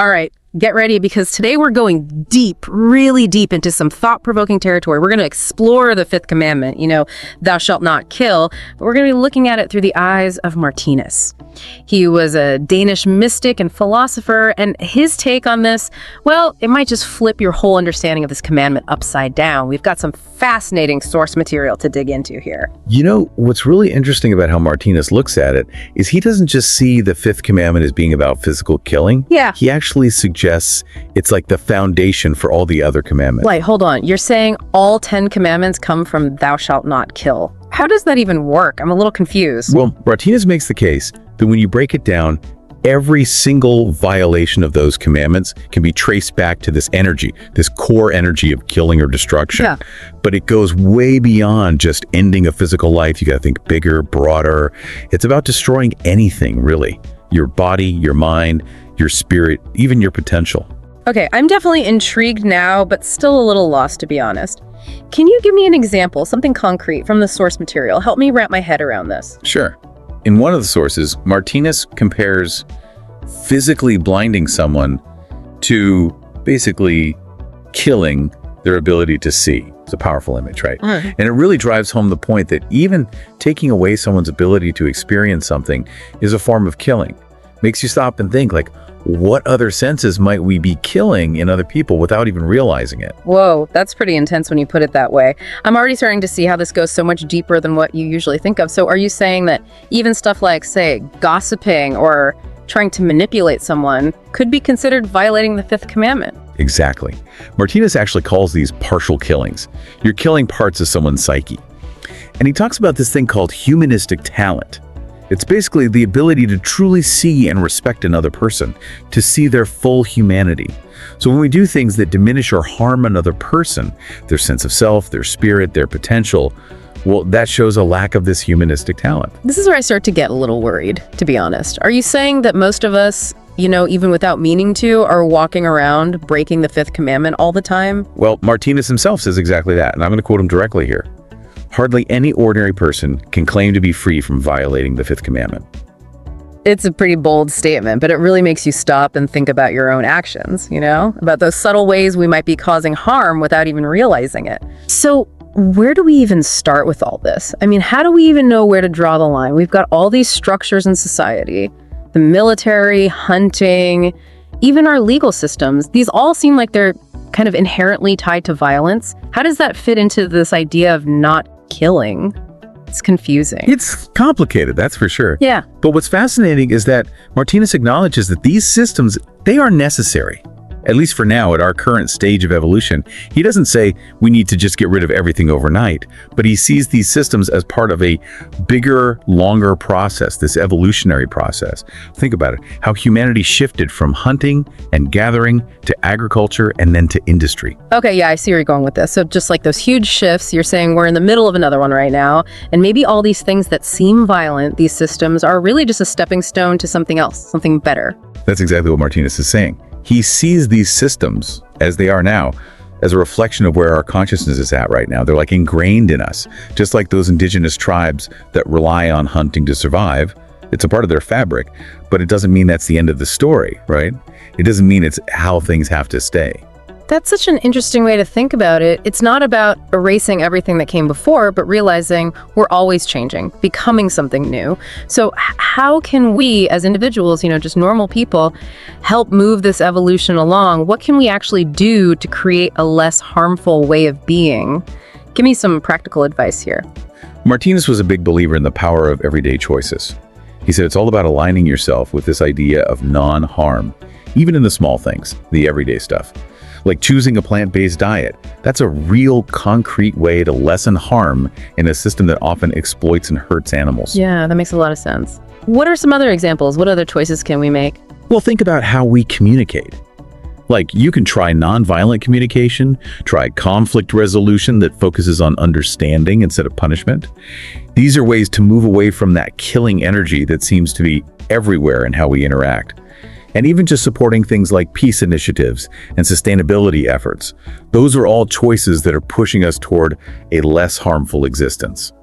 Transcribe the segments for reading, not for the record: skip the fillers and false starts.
All right, get ready because today we're going deep, really deep into some thought-provoking territory. We're going to explore the Fifth Commandment, thou shalt not kill, but we're going to be looking at it through the eyes of Martinus. He was a Danish mystic and philosopher, and his take on this, well, it might just flip your whole understanding of this commandment upside down. We've got some fascinating source material to dig into here. What's really interesting about how Martinus looks at it is he doesn't just see the Fifth Commandment as being about physical killing. Yeah. He actually suggests it's like the foundation for all the other commandments. Wait, hold on. You're saying all 10 commandments come from thou shalt not kill. How does that even work? I'm a little confused. Well, Martinus makes the case that when you break it down, every single violation of those commandments can be traced back to this energy, this core energy of killing or destruction. Yeah. But it goes way beyond just ending a physical life. You got to think bigger, broader. It's about destroying anything, really. Your body, your mind, your spirit, even your potential. Okay, I'm definitely intrigued now, but still a little lost, to be honest. Can you give me an example, something concrete from the source material? Help me wrap my head around this. Sure. In one of the sources, Martinus compares physically blinding someone to basically killing their ability to see. It's a powerful image, right? And it really drives home the point that even taking away someone's ability to experience something is a form of killing. Makes you stop and think, like, what other senses might we be killing in other people without even realizing it? Whoa, that's pretty intense when you put it that way. I'm already starting to see how this goes so much deeper than what you usually think of. So are you saying that even stuff like, say, gossiping or trying to manipulate someone could be considered violating the Fifth Commandment? Exactly. Martinus actually calls these partial killings. You're killing parts of someone's psyche. And he talks about this thing called humanistic talent. It's basically the ability to truly see and respect another person, to see their full humanity. So when we do things that diminish or harm another person, their sense of self, their spirit, their potential, well, that shows a lack of this humanistic talent. This is where I start to get a little worried, to be honest. Are you saying that most of us, even without meaning to, are walking around breaking the Fifth Commandment all the time? Well, Martinus himself says exactly that, and I'm going to quote him directly here. Hardly any ordinary person can claim to be free from violating the Fifth Commandment. It's a pretty bold statement, but it really makes you stop and think about your own actions, about those subtle ways we might be causing harm without even realizing it. So where do we even start with all this? I mean, how do we even know where to draw the line? We've got all these structures in society, the military, hunting, even our legal systems. These all seem like they're kind of inherently tied to violence. How does that fit into this idea of not killing? It's confusing. It's complicated, that's for sure. Yeah. But what's fascinating is that Martinus acknowledges that these systems, they are necessary. At least for now, at our current stage of evolution. He doesn't say we need to just get rid of everything overnight, but he sees these systems as part of a bigger, longer process, this evolutionary process. Think about it, how humanity shifted from hunting and gathering to agriculture and then to industry. Okay, yeah, I see where you're going with this. So just like those huge shifts, you're saying we're in the middle of another one right now, and maybe all these things that seem violent, these systems, are really just a stepping stone to something else, something better. That's exactly what Martinus is saying. He sees these systems, as they are now, as a reflection of where our consciousness is at right now. They're like ingrained in us, just like those indigenous tribes that rely on hunting to survive. It's a part of their fabric, but it doesn't mean that's the end of the story, right? It doesn't mean it's how things have to stay. That's such an interesting way to think about it. It's not about erasing everything that came before, but realizing we're always changing, becoming something new. So how can we as individuals, just normal people, help move this evolution along? What can we actually do to create a less harmful way of being? Give me some practical advice here. Martinus was a big believer in the power of everyday choices. He said it's all about aligning yourself with this idea of non-harm, even in the small things, the everyday stuff. Like choosing a plant-based diet. That's a real concrete way to lessen harm in a system that often exploits and hurts animals. Yeah, that makes a lot of sense. What are some other examples? What other choices can we make? Well, think about how we communicate. Like, you can try nonviolent communication, try conflict resolution that focuses on understanding instead of punishment. These are ways to move away from that killing energy that seems to be everywhere in how we interact. And even just supporting things like peace initiatives and sustainability efforts. Those are all choices that are pushing us toward a less harmful existence.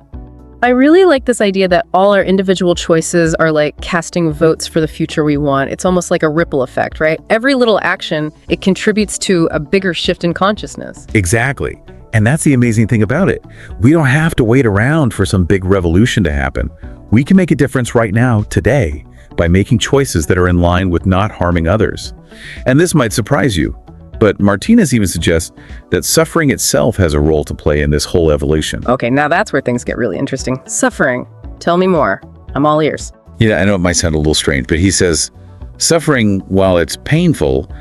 I really like this idea that all our individual choices are like casting votes for the future we want. It's almost like a ripple effect, right? Every little action, it contributes to a bigger shift in consciousness. Exactly. And that's the amazing thing about it. We don't have to wait around for some big revolution to happen. We can make a difference right now, today, by making choices that are in line with not harming others. And this might surprise you, but Martinus even suggests that suffering itself has a role to play in this whole evolution. Okay, now that's where things get really interesting. Suffering. Tell me more. I'm all ears. Yeah, I know it might sound a little strange, but he says, suffering, while it's painful,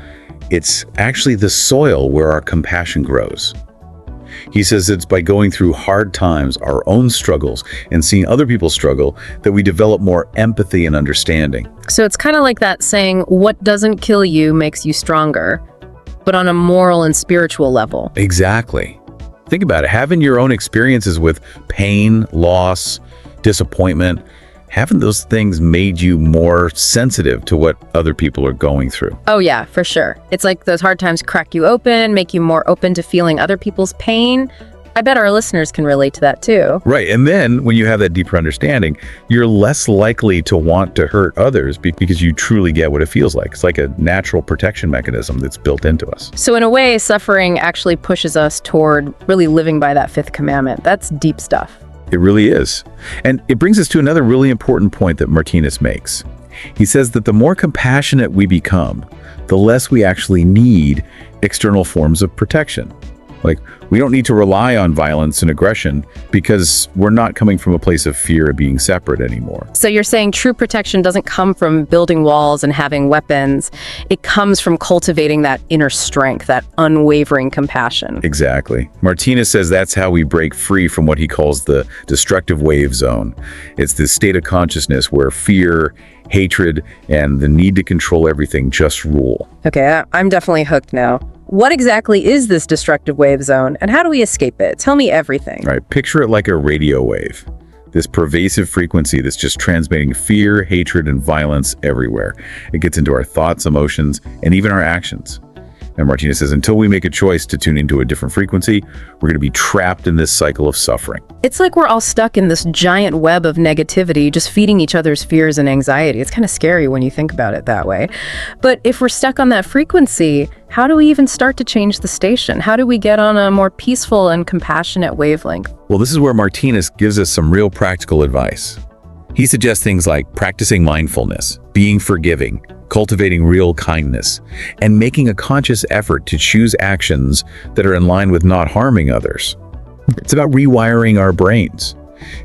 it's actually the soil where our compassion grows. He says it's by going through hard times, our own struggles, and seeing other people struggle that we develop more empathy and understanding. So it's kind of like that saying, what doesn't kill you makes you stronger, but on a moral and spiritual level. Exactly. Think about it. Having your own experiences with pain, loss, disappointment, haven't those things made you more sensitive to what other people are going through? Oh yeah, for sure. It's like those hard times crack you open, make you more open to feeling other people's pain. I bet our listeners can relate to that too. Right. And then when you have that deeper understanding, you're less likely to want to hurt others because you truly get what it feels like. It's like a natural protection mechanism that's built into us. So in a way, suffering actually pushes us toward really living by that fifth commandment. That's deep stuff. It really is. And it brings us to another really important point that Martinus makes. He says that the more compassionate we become, the less we actually need external forms of protection. Like, we don't need to rely on violence and aggression because we're not coming from a place of fear of being separate anymore. So you're saying true protection doesn't come from building walls and having weapons. It comes from cultivating that inner strength, that unwavering compassion. Exactly. Martinus says that's how we break free from what he calls the destructive wave zone. It's this state of consciousness where fear, hatred, and the need to control everything just rule. Okay, I'm definitely hooked now. What exactly is this destructive wave zone, and how do we escape it? Tell me everything. All right, picture it like a radio wave. This pervasive frequency that's just transmitting fear, hatred, and violence everywhere. It gets into our thoughts, emotions, and even our actions. And Martinus says, until we make a choice to tune into a different frequency, we're going to be trapped in this cycle of suffering. It's like we're all stuck in this giant web of negativity, just feeding each other's fears and anxiety. It's kind of scary when you think about it that way. But if we're stuck on that frequency, how do we even start to change the station? How do we get on a more peaceful and compassionate wavelength? Well, this is where Martinus gives us some real practical advice. He suggests things like practicing mindfulness, being forgiving, cultivating real kindness, and making a conscious effort to choose actions that are in line with not harming others. It's about rewiring our brains,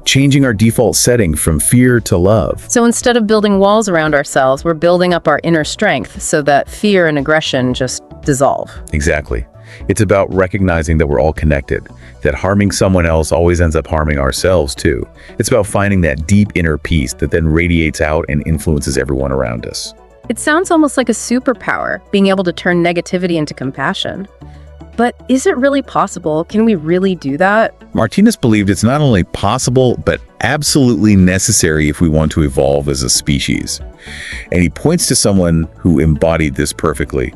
changing our default setting from fear to love. So instead of building walls around ourselves, we're building up our inner strength so that fear and aggression just dissolve. Exactly. It's about recognizing that we're all connected, that harming someone else always ends up harming ourselves too. It's about finding that deep inner peace that then radiates out and influences everyone around us. It sounds almost like a superpower, being able to turn negativity into compassion. But is it really possible? Can we really do that? Martinus believed it's not only possible, but absolutely necessary if we want to evolve as a species. And he points to someone who embodied this perfectly.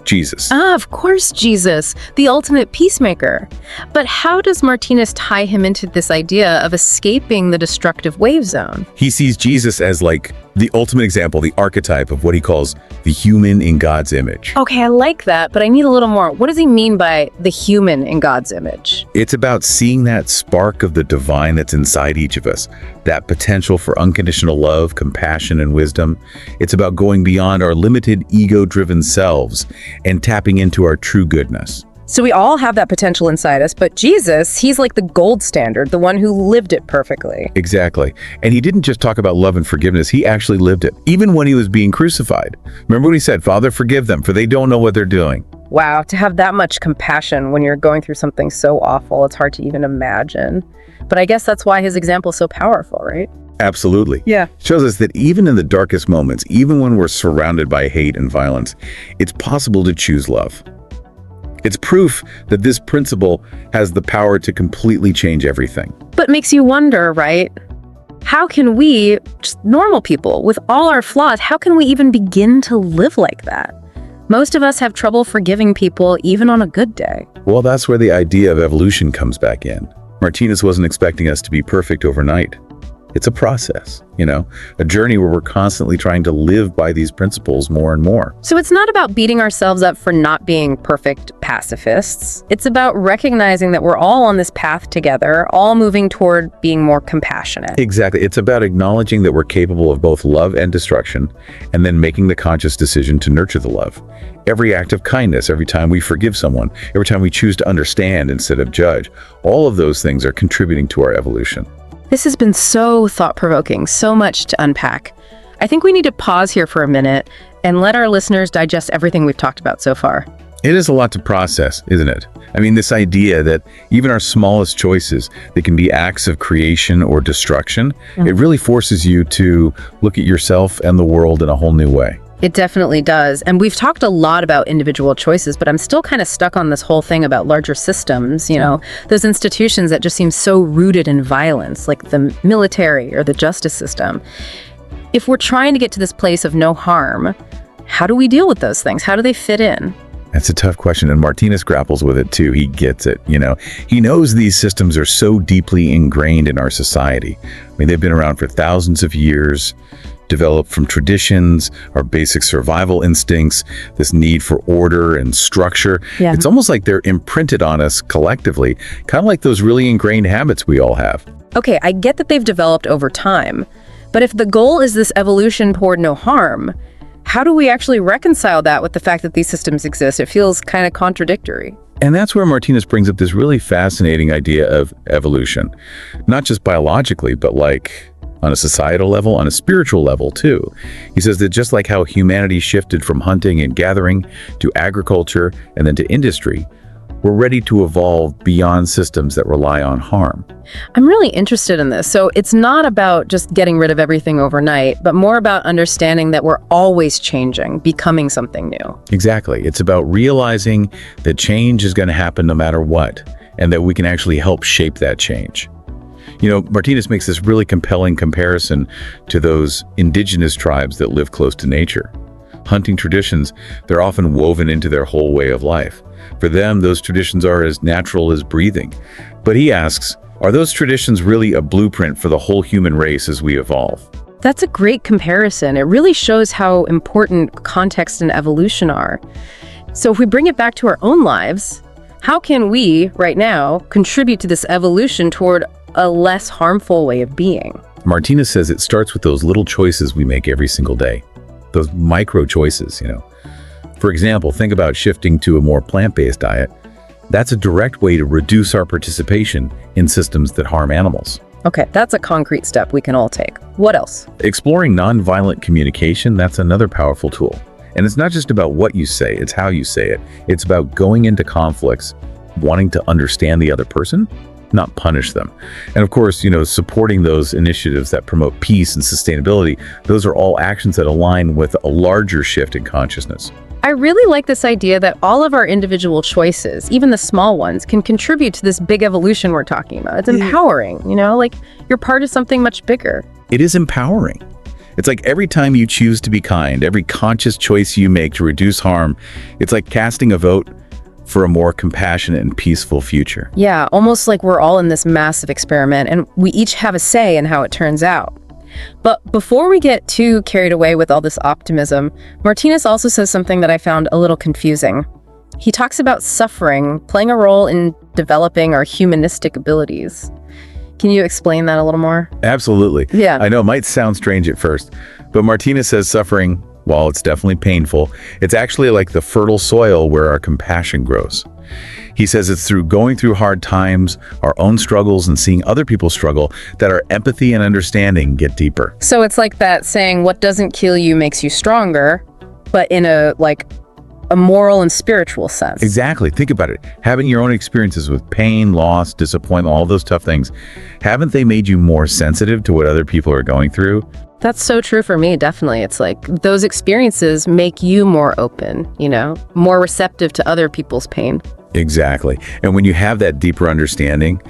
Jesus. Of course, Jesus, the ultimate peacemaker. But how does Martinus tie him into this idea of escaping the destructive wave zone? He sees Jesus as like the ultimate example, the archetype of what he calls the human in God's image. Okay, I like that, but I need a little more. What does he mean by the human in God's image? It's about seeing that spark of the divine that's inside each of us, that potential for unconditional love, compassion, and wisdom. It's about going beyond our limited ego-driven selves and tapping into our true goodness. So we all have that potential inside us, but Jesus, he's like the gold standard, the one who lived it perfectly. Exactly. And he didn't just talk about love and forgiveness, he actually lived it, even when he was being crucified. Remember what he said, Father, forgive them, for they don't know what they're doing. Wow, to have that much compassion when you're going through something so awful, it's hard to even imagine. But I guess that's why his example is so powerful, right? Absolutely. Yeah. It shows us that even in the darkest moments, even when we're surrounded by hate and violence, it's possible to choose love. It's proof that this principle has the power to completely change everything. But makes you wonder, right? How can we, just normal people, with all our flaws, how can we even begin to live like that? Most of us have trouble forgiving people even on a good day. Well, that's where the idea of evolution comes back in. Martinus wasn't expecting us to be perfect overnight. It's a process, a journey where we're constantly trying to live by these principles more and more. So it's not about beating ourselves up for not being perfect pacifists. It's about recognizing that we're all on this path together, all moving toward being more compassionate. Exactly. It's about acknowledging that we're capable of both love and destruction, and then making the conscious decision to nurture the love. Every act of kindness, every time we forgive someone, every time we choose to understand instead of judge, all of those things are contributing to our evolution. This has been so thought-provoking, so much to unpack. I think we need to pause here for a minute and let our listeners digest everything we've talked about so far. It is a lot to process, isn't it? I mean, this idea that even our smallest choices, they can be acts of creation or destruction, It really forces you to look at yourself and the world in a whole new way. It definitely does. And we've talked a lot about individual choices, but I'm still kind of stuck on this whole thing about larger systems, those institutions that just seem so rooted in violence, like the military or the justice system. If we're trying to get to this place of no harm, how do we deal with those things? How do they fit in? That's a tough question, and Martinus grapples with it too. He gets it, He knows these systems are so deeply ingrained in our society. I mean, they've been around for thousands of years, developed from traditions, our basic survival instincts, this need for order and structure. Yeah. It's almost like they're imprinted on us collectively, kind of like those really ingrained habits we all have. Okay, I get that they've developed over time, but if the goal is this evolution toward no harm, how do we actually reconcile that with the fact that these systems exist? It feels kind of contradictory. And that's where Martinus brings up this really fascinating idea of evolution, not just biologically, but like on a societal level, on a spiritual level too. He says that just like how humanity shifted from hunting and gathering to agriculture and then to industry, we're ready to evolve beyond systems that rely on harm. I'm really interested in this. So it's not about just getting rid of everything overnight, but more about understanding that we're always changing, becoming something new. Exactly. It's about realizing that change is going to happen no matter what, and that we can actually help shape that change. Martinus makes this really compelling comparison to those indigenous tribes that live close to nature. Hunting traditions, they're often woven into their whole way of life. For them, those traditions are as natural as breathing. But he asks, are those traditions really a blueprint for the whole human race as we evolve? That's a great comparison. It really shows how important context and evolution are. So if we bring it back to our own lives, how can we, right now, contribute to this evolution toward a less harmful way of being? Martinus says it starts with those little choices we make every single day. Those micro choices, For example, think about shifting to a more plant-based diet. That's a direct way to reduce our participation in systems that harm animals. Okay, that's a concrete step we can all take. What else? Exploring nonviolent communication, that's another powerful tool. And it's not just about what you say, it's how you say it. It's about going into conflicts, wanting to understand the other person, not punish them. And of course, supporting those initiatives that promote peace and sustainability, those are all actions that align with a larger shift in consciousness. I really like this idea that all of our individual choices, even the small ones, can contribute to this big evolution we're talking about. It's empowering, like you're part of something much bigger. It is empowering. It's like every time you choose to be kind, every conscious choice you make to reduce harm, it's like casting a vote for a more compassionate and peaceful future. Yeah, almost like we're all in this massive experiment and we each have a say in how it turns out. But before we get too carried away with all this optimism, Martinus also says something that I found a little confusing. He talks about suffering playing a role in developing our humanistic abilities. Can you explain that a little more? Absolutely. Yeah. I know it might sound strange at first, but Martinus says suffering, while it's definitely painful, it's actually like the fertile soil where our compassion grows. He says it's through going through hard times, our own struggles, and seeing other people struggle that our empathy and understanding get deeper. So it's like that saying, what doesn't kill you makes you stronger, but in a moral and spiritual sense. Exactly. Think about it. Having your own experiences with pain, loss, disappointment, all those tough things, haven't they made you more sensitive to what other people are going through? That's so true for me, definitely. It's like those experiences make you more open, more receptive to other people's pain. Exactly. And when you have that deeper understanding,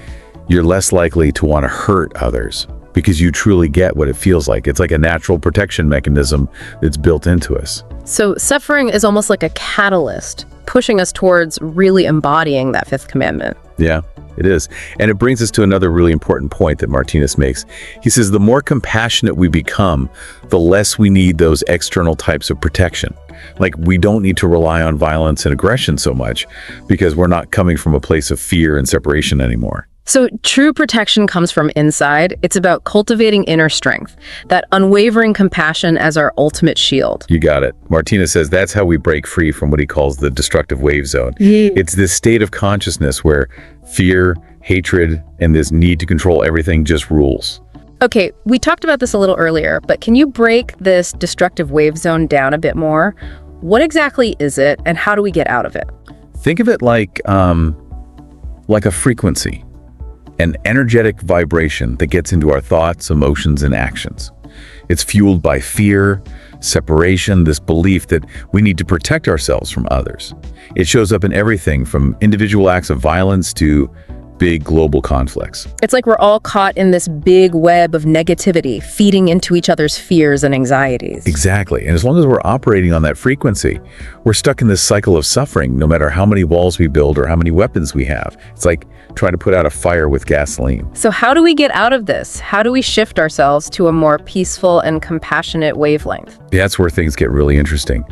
you're less likely to want to hurt others because you truly get what it feels like. It's like a natural protection mechanism that's built into us. So suffering is almost like a catalyst, pushing us towards really embodying that fifth commandment. Yeah. It is. And it brings us to another really important point that Martinus makes. He says the more compassionate we become, the less we need those external types of protection. Like, we don't need to rely on violence and aggression so much because we're not coming from a place of fear and separation anymore. So true protection comes from inside. It's about cultivating inner strength, that unwavering compassion as our ultimate shield. You got it. Martinus says that's how we break free from what he calls the destructive wave zone. It's this state of consciousness where fear, hatred, and this need to control everything just rules. Okay, we talked about this a little earlier, but can you break this destructive wave zone down a bit more? What exactly is it, and how do we get out of it? Think of it like a frequency, an energetic vibration that gets into our thoughts, emotions, and actions. It's fueled by fear, separation, this belief that we need to protect ourselves from others. It shows up in everything from individual acts of violence to big global conflicts. It's like we're all caught in this big web of negativity, feeding into each other's fears and anxieties. Exactly. And as long as we're operating on that frequency, we're stuck in this cycle of suffering, no matter how many walls we build or how many weapons we have. It's like trying to put out a fire with gasoline. So how do we get out of this? How do we shift ourselves to a more peaceful and compassionate wavelength? That's where things get really interesting.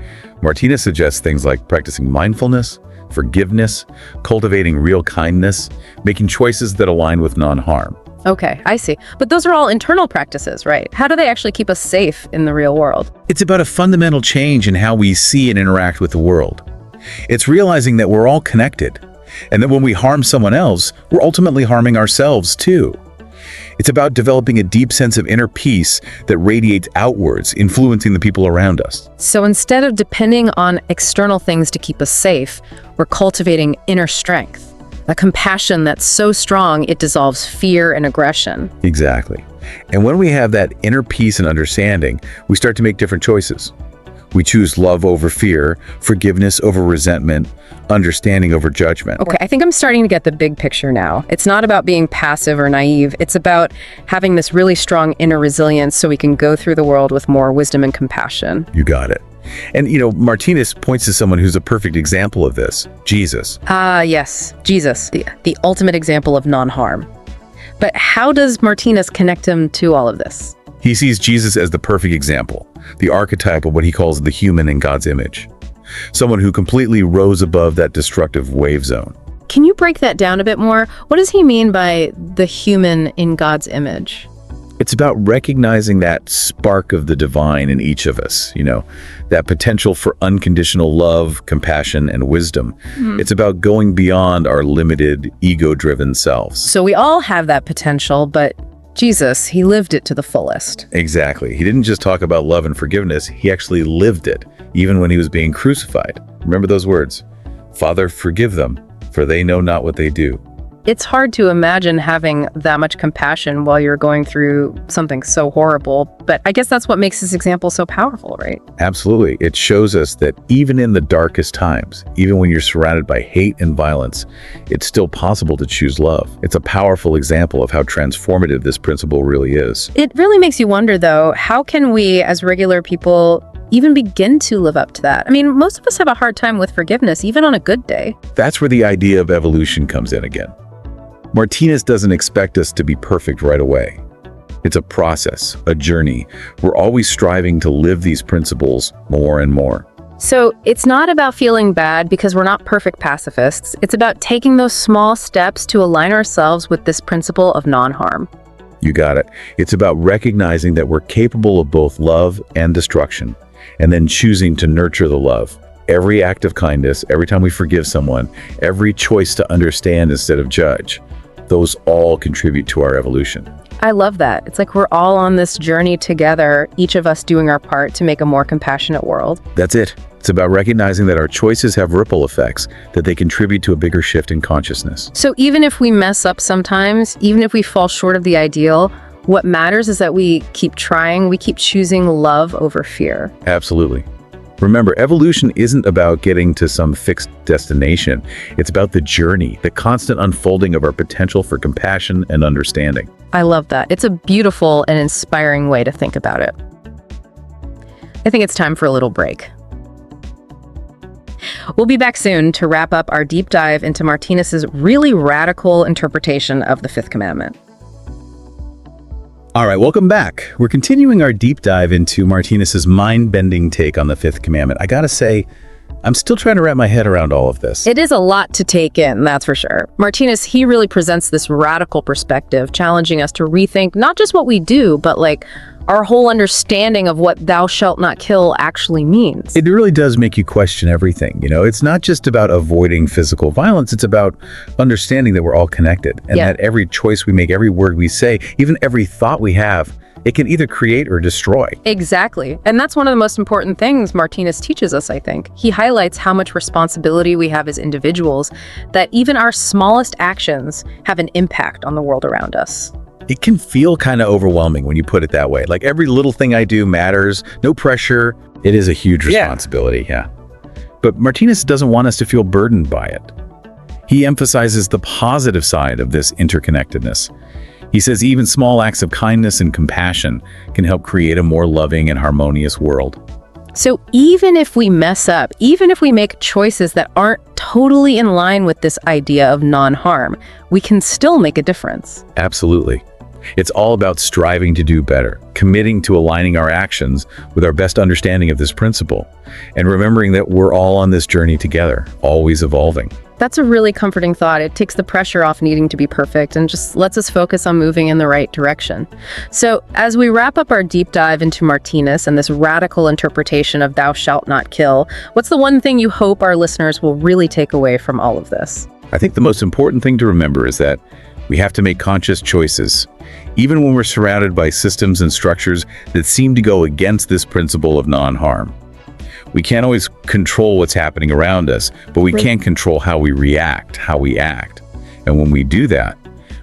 Martinus suggests things like practicing mindfulness, forgiveness, cultivating real kindness, making choices that align with non-harm. Okay, I see. But those are all internal practices, right? How do they actually keep us safe in the real world? It's about a fundamental change in how we see and interact with the world. It's realizing that we're all connected, and that when we harm someone else, we're ultimately harming ourselves too. It's about developing a deep sense of inner peace that radiates outwards, influencing the people around us. So instead of depending on external things to keep us safe, we're cultivating inner strength, a compassion that's so strong it dissolves fear and aggression. Exactly. And when we have that inner peace and understanding, we start to make different choices. We choose love over fear, forgiveness over resentment, understanding over judgment. Okay, I think I'm starting to get the big picture now. It's not about being passive or naive. It's about having this really strong inner resilience so we can go through the world with more wisdom and compassion. You got it. And, Martinus points to someone who's a perfect example of this, Jesus. Yes, Jesus, the ultimate example of non-harm. But how does Martinus connect him to all of this? He sees Jesus as the perfect example, the archetype of what he calls the human in God's image. Someone who completely rose above that destructive wave zone. Can you break that down a bit more? What does he mean by the human in God's image? It's about recognizing that spark of the divine in each of us, that potential for unconditional love, compassion, and wisdom. It's about going beyond our limited, ego-driven selves. So we all have that potential, but Jesus, he lived it to the fullest. Exactly. He didn't just talk about love and forgiveness, he actually lived it, even when he was being crucified. Remember those words, "Father, forgive them, for they know not what they do." It's hard to imagine having that much compassion while you're going through something so horrible, but I guess that's what makes this example so powerful, right? Absolutely. It shows us that even in the darkest times, even when you're surrounded by hate and violence, it's still possible to choose love. It's a powerful example of how transformative this principle really is. It really makes you wonder, though, how can we as regular people even begin to live up to that? I mean, most of us have a hard time with forgiveness, even on a good day. That's where the idea of evolution comes in again. Martinus doesn't expect us to be perfect right away. It's a process, a journey. We're always striving to live these principles more and more. So it's not about feeling bad because we're not perfect pacifists. It's about taking those small steps to align ourselves with this principle of non-harm. You got it. It's about recognizing that we're capable of both love and destruction, and then choosing to nurture the love. Every act of kindness, every time we forgive someone, every choice to understand instead of judge, those all contribute to our evolution. I love that. It's like we're all on this journey together, each of us doing our part to make a more compassionate world. That's it. It's about recognizing that our choices have ripple effects, that they contribute to a bigger shift in consciousness. So even if we mess up sometimes, even if we fall short of the ideal, what matters is that we keep trying, we keep choosing love over fear. Absolutely. Remember, evolution isn't about getting to some fixed destination. It's about the journey, the constant unfolding of our potential for compassion and understanding. I love that. It's a beautiful and inspiring way to think about it. I think it's time for a little break. We'll be back soon to wrap up our deep dive into Martinus's really radical interpretation of the Fifth Commandment. All right, welcome back. We're continuing our deep dive into Martinus's mind-bending take on the Fifth Commandment. I gotta say, I'm still trying to wrap my head around all of this. It is a lot to take in, that's for sure. Martinus, he really presents this radical perspective, challenging us to rethink not just what we do, but like our whole understanding of what thou shalt not kill actually means. It really does make you question everything. It's not just about avoiding physical violence. It's about understanding that we're all connected and that every choice we make, every word we say, even every thought we have, it can either create or destroy. Exactly. And that's one of the most important things Martinus teaches us, I think. He highlights how much responsibility we have as individuals, that even our smallest actions have an impact on the world around us. It can feel kind of overwhelming when you put it that way. Like every little thing I do matters, no pressure. It is a huge responsibility, yeah. But Martinus doesn't want us to feel burdened by it. He emphasizes the positive side of this interconnectedness. He says even small acts of kindness and compassion can help create a more loving and harmonious world. So even if we mess up, even if we make choices that aren't totally in line with this idea of non-harm, we can still make a difference. Absolutely. It's all about striving to do better, committing to aligning our actions with our best understanding of this principle, and remembering that we're all on this journey together, always evolving. That's a really comforting thought. It takes the pressure off needing to be perfect and just lets us focus on moving in the right direction. So as we wrap up our deep dive into Martinus and this radical interpretation of thou shalt not kill, what's the one thing you hope our listeners will really take away from all of this? I think the most important thing to remember is that we have to make conscious choices, even when we're surrounded by systems and structures that seem to go against this principle of non-harm. We can't always control what's happening around us, but we can control how we react, how we act. And when we do that,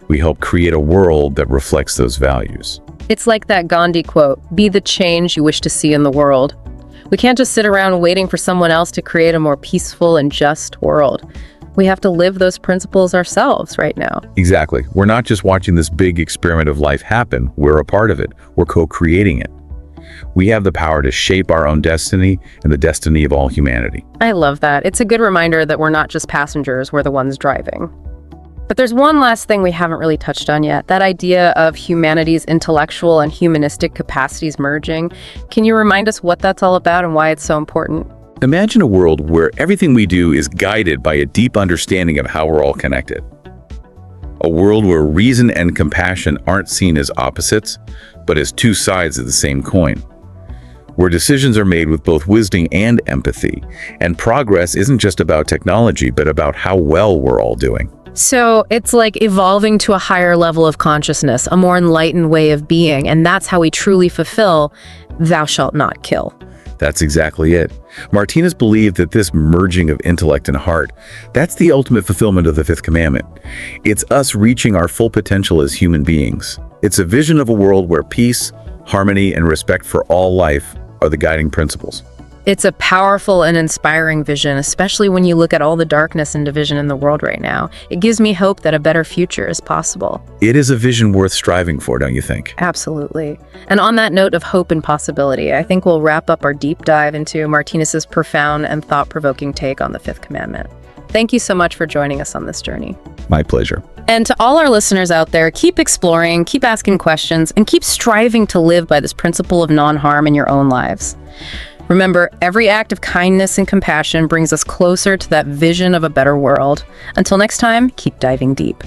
we help create a world that reflects those values. It's like that Gandhi quote, "Be the change you wish to see in the world." We can't just sit around waiting for someone else to create a more peaceful and just world. We have to live those principles ourselves right now. Exactly. We're not just watching this big experiment of life happen. We're a part of it. We're co-creating it. We have the power to shape our own destiny and the destiny of all humanity. I love that. It's a good reminder that we're not just passengers, we're the ones driving. But there's one last thing we haven't really touched on yet, that idea of humanity's intellectual and humanistic capacities merging. Can you remind us what that's all about and why it's so important? Imagine a world where everything we do is guided by a deep understanding of how we're all connected. A world where reason and compassion aren't seen as opposites, but as two sides of the same coin. Where decisions are made with both wisdom and empathy, and progress isn't just about technology, but about how well we're all doing. So it's like evolving to a higher level of consciousness, a more enlightened way of being, and that's how we truly fulfill thou shalt not kill. That's exactly it. Martinus believed that this merging of intellect and heart, that's the ultimate fulfillment of the Fifth Commandment. It's us reaching our full potential as human beings. It's a vision of a world where peace, harmony, and respect for all life are the guiding principles. It's a powerful and inspiring vision, especially when you look at all the darkness and division in the world right now. It gives me hope that a better future is possible. It is a vision worth striving for, don't you think? Absolutely. And on that note of hope and possibility, I think we'll wrap up our deep dive into Martinus's profound and thought-provoking take on the Fifth Commandment. Thank you so much for joining us on this journey. My pleasure. And to all our listeners out there, keep exploring, keep asking questions, and keep striving to live by this principle of non-harm in your own lives. Remember, every act of kindness and compassion brings us closer to that vision of a better world. Until next time, keep diving deep.